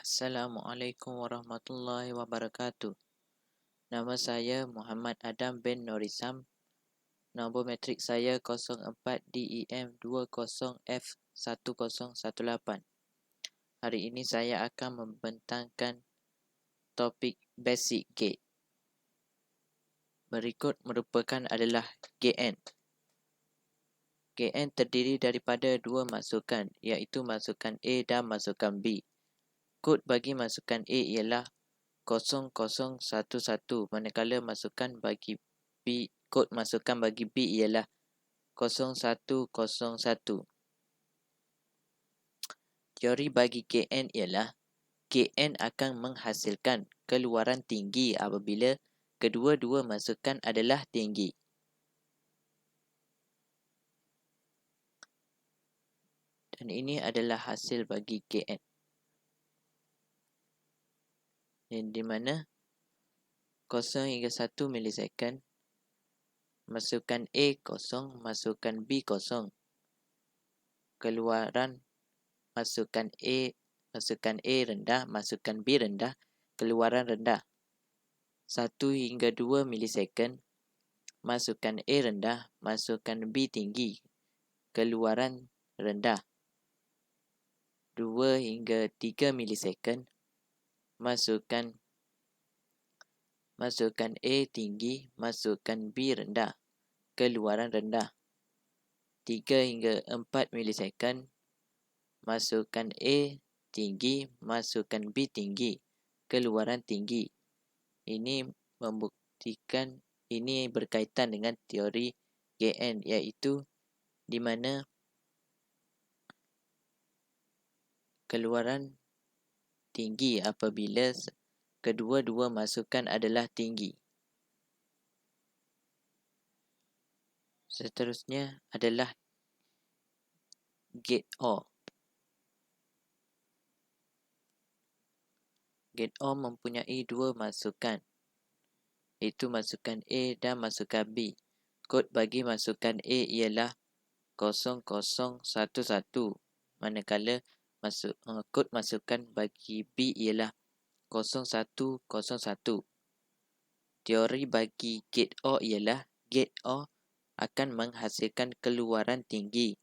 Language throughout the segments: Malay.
Assalamualaikum warahmatullahi wabarakatuh. Nama saya Muhammad Adam bin Norisam. Nombor metrik saya 04DEM20F1018. Hari ini saya akan membentangkan topik Basic Gate. Berikut merupakan adalah GN. GN terdiri daripada dua masukan, iaitu masukan A dan masukan B. Kod bagi masukan A ialah 0011, manakala kod masukan bagi B ialah 0101. Teori bagi KN ialah KN akan menghasilkan keluaran tinggi apabila kedua-dua masukan adalah tinggi. Dan ini adalah hasil bagi KN. Di mana 0 hingga 1 milisekund, masukan A kosong, masukan B kosong. Keluaran masukan A rendah, masukan B rendah, keluaran rendah. 1 hingga 2 milisekund, masukan A rendah, masukan B tinggi, keluaran rendah. 2 hingga 3 milisekund, masukan A tinggi, masukan B rendah, keluaran rendah. 3 hingga 4 milisekund, masukan A tinggi, masukan B tinggi, keluaran tinggi. Ini membuktikan, ini berkaitan dengan teori GN, iaitu di mana keluaran tinggi apabila kedua-dua masukan adalah tinggi. Seterusnya adalah gate OR. Gate OR mempunyai dua masukan, iaitu masukan A dan masukan B. Kod bagi masukan A ialah 0011, manakala kod masukan bagi B ialah 0101. Teori bagi gate OR ialah gate OR akan menghasilkan keluaran tinggi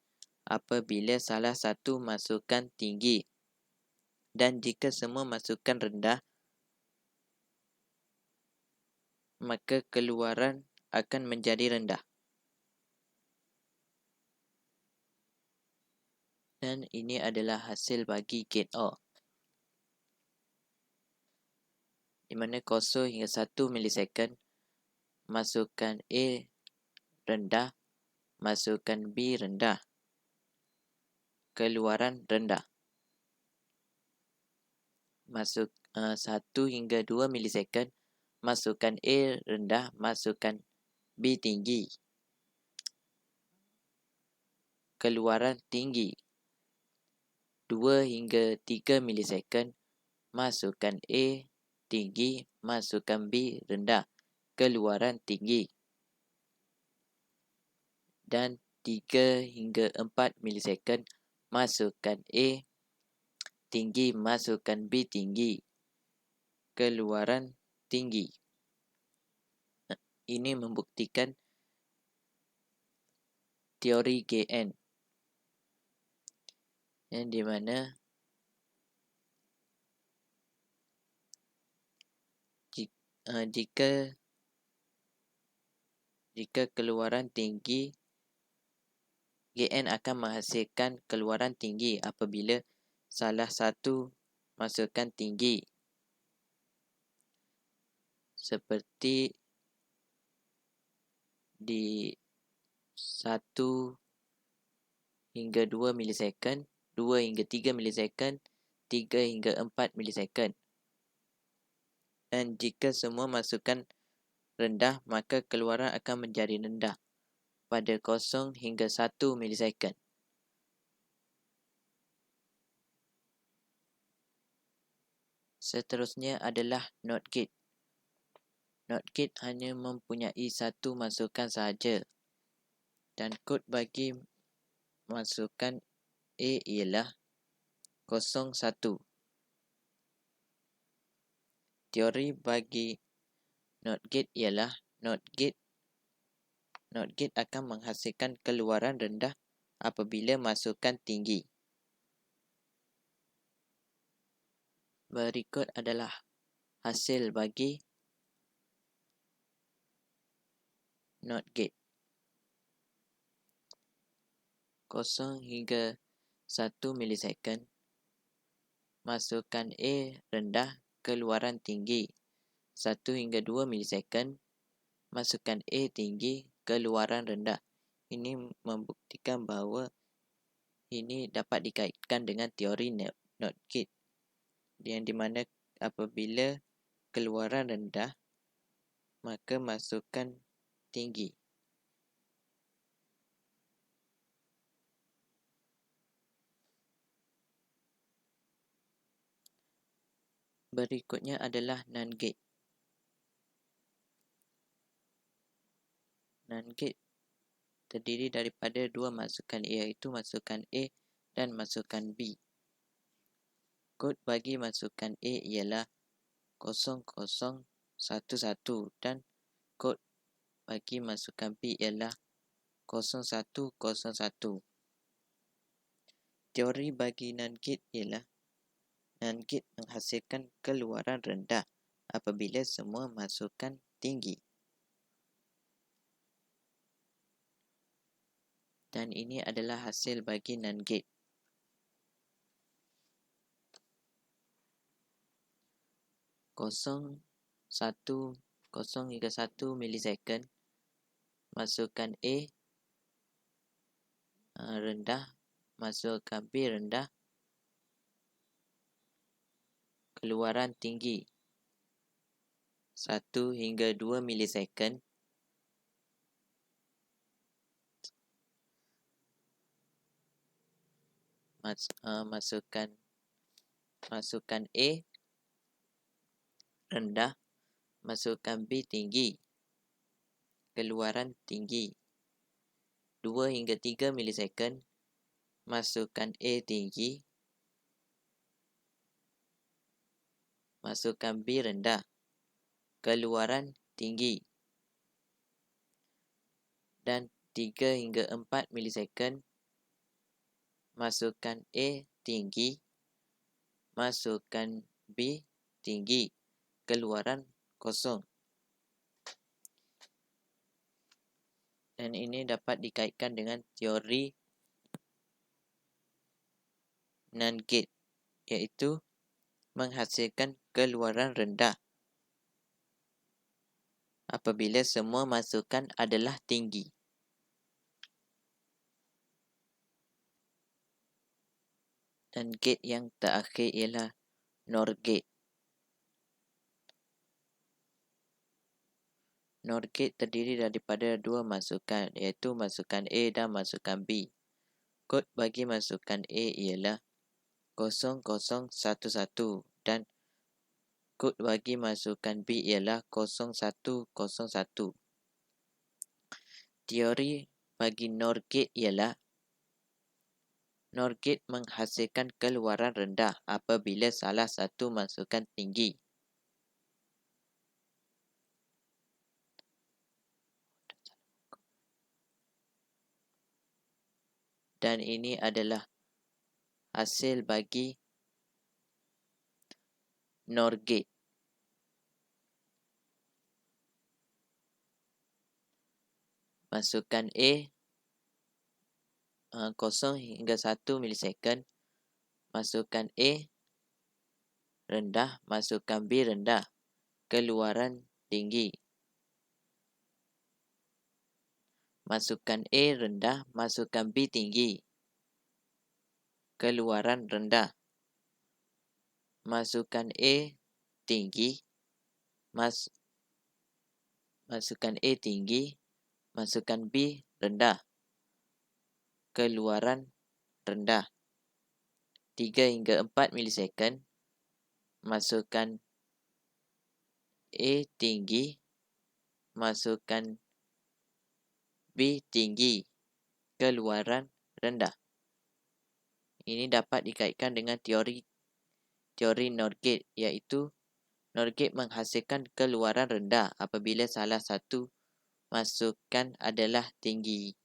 apabila salah satu masukan tinggi, dan jika semua masukan rendah, maka keluaran akan menjadi rendah. Dan ini adalah hasil bagi gate OR, di mana 0 hingga 1 milisekund, masukan A rendah, masukan B rendah, keluaran rendah. 1 hingga 2 milisekund, masukan A rendah, masukan B tinggi, keluaran tinggi. 2 hingga 3 milisekund, masukan A tinggi, masukan B rendah, keluaran tinggi. Dan 3 hingga 4 milisekund, masukan A tinggi, masukan B tinggi, keluaran tinggi. Ini membuktikan teori GN, yang di mana jika keluaran tinggi, GN akan menghasilkan keluaran tinggi apabila salah satu masukan tinggi, seperti di 1 hingga 2 milisekund, 2 hingga 3 milisekund, 3 hingga 4 milisekund. Dan jika semua masukan rendah, maka keluaran akan menjadi rendah pada 0 hingga 1 milisekund. Seterusnya adalah NOT gate. NOT gate hanya mempunyai satu masukan sahaja, dan kod bagi masukan A ialah 01. Teori bagi NOT gate ialah NOT gate akan menghasilkan keluaran rendah apabila masukan tinggi. Berikut adalah hasil bagi NOT gate. 0 hingga 1 milisecond. Masukan A rendah, keluaran tinggi. 1 hingga 2 milisecond. Masukan A tinggi, keluaran rendah. Ini membuktikan bahawa ini dapat dikaitkan dengan teori NOT gate, yang di mana apabila keluaran rendah, maka masukan tinggi. Berikutnya adalah NAND gate. NAND gate terdiri daripada dua masukan, iaitu masukan A dan masukan B. Kod bagi masukan A ialah 0011 dan kod bagi masukan B ialah 0101. Teori bagi NAND gate ialah NAND gate menghasilkan keluaran rendah apabila semua masukan tinggi. Dan ini adalah hasil bagi NAND gate. Kosong hingga 1 milisecond. Masukkan A rendah, masukkan B rendah, keluaran tinggi. 1 hingga 2 milisecond. Masukkan A rendah, masukkan B tinggi, keluaran tinggi. 2 hingga 3 milisecond. Masukkan A tinggi, masukkan B rendah, keluaran tinggi. Dan 3 hingga 4 milisecond. Masukkan A tinggi, masukkan B tinggi, keluaran kosong. Dan ini dapat dikaitkan dengan teori NAND gate, iaitu menghasilkan keluaran rendah apabila semua masukan adalah tinggi. Dan gate yang terakhir ialah NOR gate. NOR gate terdiri daripada dua masukan, iaitu masukan A dan masukan B. Kod bagi masukan A ialah 0011 dan kod bagi masukan B ialah 0101. Teori bagi NOR gate ialah NOR gate menghasilkan keluaran rendah apabila salah satu masukan tinggi. Dan ini adalah hasil bagi NOR gate. Masukkan A 0 hingga 1 milisecond. Masukkan A rendah, masukkan B rendah, keluaran tinggi. Masukkan A rendah, masukkan B tinggi, keluaran rendah. Masukkan A tinggi, masukkan A tinggi, masukkan B rendah, keluaran rendah. 3 hingga 4 milisecond. Masukkan A tinggi, masukkan B tinggi, keluaran rendah. Ini dapat dikaitkan dengan teori NOR gate, iaitu NOR gate menghasilkan keluaran rendah apabila salah satu masukan adalah tinggi.